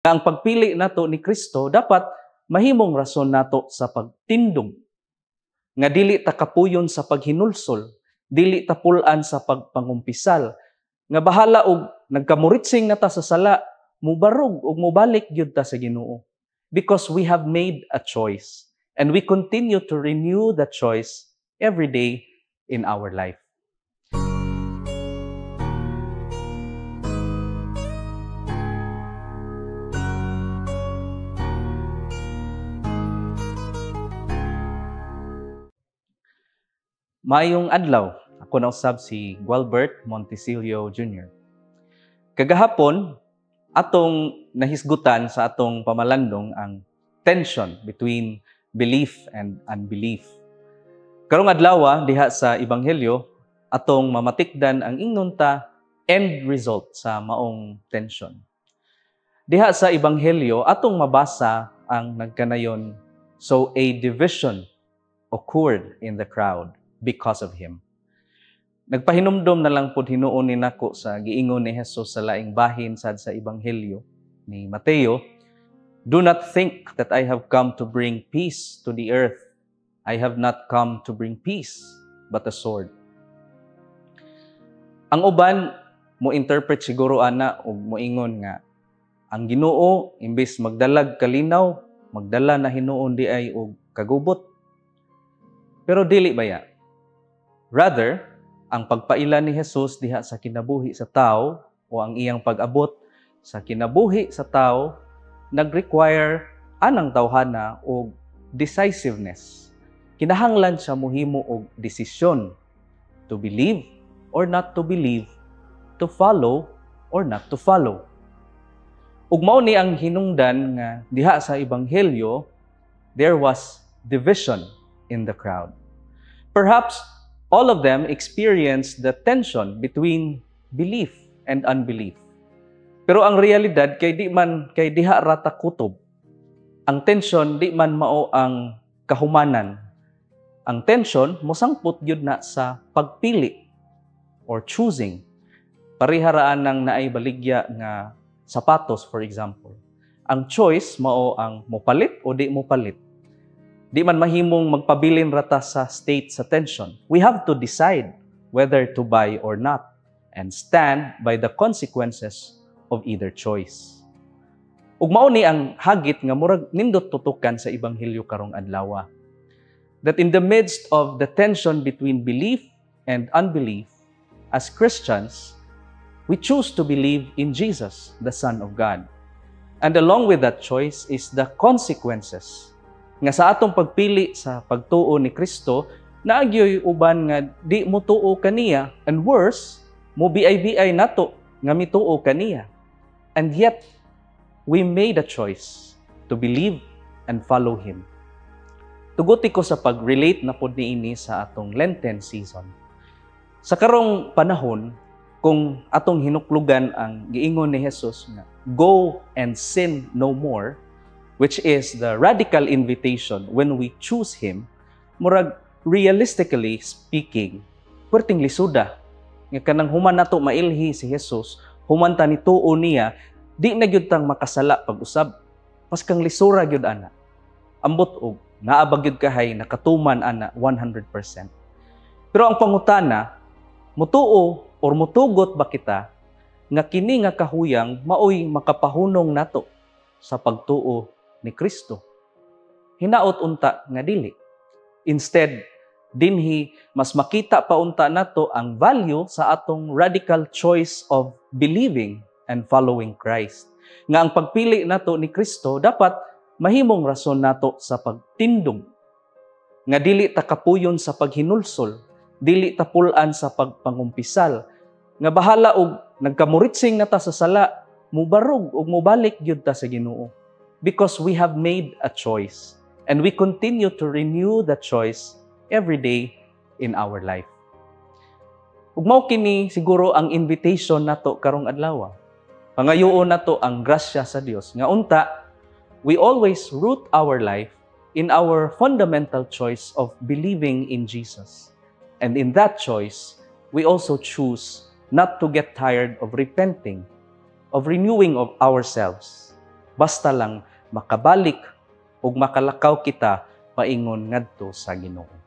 Ang pagpili nato ni Kristo dapat mahimong rason nato sa pagtindog. Nga dili ta kapuyon sa paghinulsol, dili ta pulan sa pagpangumpisal. Nga bahala og nagkamuritsing na ta sa sala, mubarog og mubalik gyud ta sa Ginoo. Because we have made a choice and we continue to renew the choice every day in our life. Maayong adlaw, ako na usab si Gualbert Montesilio Jr. Kagahapon, atong nahisgutan sa atong pamalandong ang tension between belief and unbelief. Karong adlaw diha sa Ebanghelyo, atong mamatikdan ang ingnunta end result sa maong tension. Diha sa Ebanghelyo, atong mabasa ang nagkanayon, so a division occurred in the crowd because of him. Nagpahinumdom na lang pud hinuon ni nako sa giingon ni Jesus sa laing bahin sad sa Ebanghelyo ni Mateo, "Do not think that I have come to bring peace to the earth. I have not come to bring peace, but a sword." Ang uban mo interpret siguro ana ug moingon nga ang Ginoo imbes magdalag kalinaw, magdala na hinuon di ay og kagubot. Pero dili baya. Rather, ang pagpaila ni Jesus diha sa kinabuhi sa tao o ang iyang pag-abot sa kinabuhi sa tao nag-require anang tawhana og decisiveness. Kinahanglan siya mohimo og desisyon to believe or not to believe, to follow or not to follow. Ug mao ni ang hinungdan nga diha sa Ebanghelyo, there was division in the crowd. Perhaps all of them experienced the tension between belief and unbelief. Pero ang realidad kay diha rata kutob. Ang tension di man mao ang kahumanan. Ang tension mosangput gyud na sa pagpili or choosing. Pariharaan ng naay baligya nga sapatos, for example. Ang choice mao ang mopalit o di mopalit. Di man mahimong magpabilin rata sa state sa tension. We have to decide whether to buy or not and stand by the consequences of either choice. Ug mao ni ang hagit nga murag nindot tutukan sa Ebanghelyo karong adlaw. That in the midst of the tension between belief and unbelief, as Christians, we choose to believe in Jesus, the Son of God. And along with that choice is the consequences nga sa atong pagpili sa pagtuo ni Kristo, naagyoy uban nga di mo tuo kaniya, and worse, mo biay-biay nato nga mituo kaniya. And yet, we made a choice to believe and follow Him. Tuguti ko sa pag-relate na pod niini sa atong Lenten season. Sa karong panahon, kung atong hinuklugan ang giingon ni Jesus nga, "Go and sin no more," which is the radical invitation when we choose Him, murag realistically speaking, perting lisuda. Nga kanang human nato mailhi si Jesus, human ta ni tuo niya, di na gyud tang makasala pag-usab. Mas kang lisura gyud ana. Ambot og naabag gyud kahay nakatuman ana 100%. Pero ang pangutana, mutuo or mutugot ba kita nga kini nga kahuyang maoy makapahunong nato sa pagtuo ni Kristo? Hinaot unta nga dili. Instead, dinhi mas makita pa unta nato ang value sa atong radical choice of believing and following Christ. Nga ang pagpili nato ni Kristo dapat mahimong rason nato sa pagtindog. Nga dili ta kapuyon sa paghinulsol, dili ta pulan sa pagpangumpisal. Nga bahala og nagkamuritsing na ta sa sala, mubarog og mubalik gyud ta sa Ginoo. Because we have made a choice and we continue to renew the choice every day in our life. Ug mao kini siguro ang invitation nato karong adlaw. Pangayoon nato ang grasya sa Dios nga unta we always root our life in our fundamental choice of believing in Jesus. And in that choice, we also choose not to get tired of repenting, of renewing of ourselves, basta lang makabalik ug makalakaw kita paingon ngadto sa Ginoo.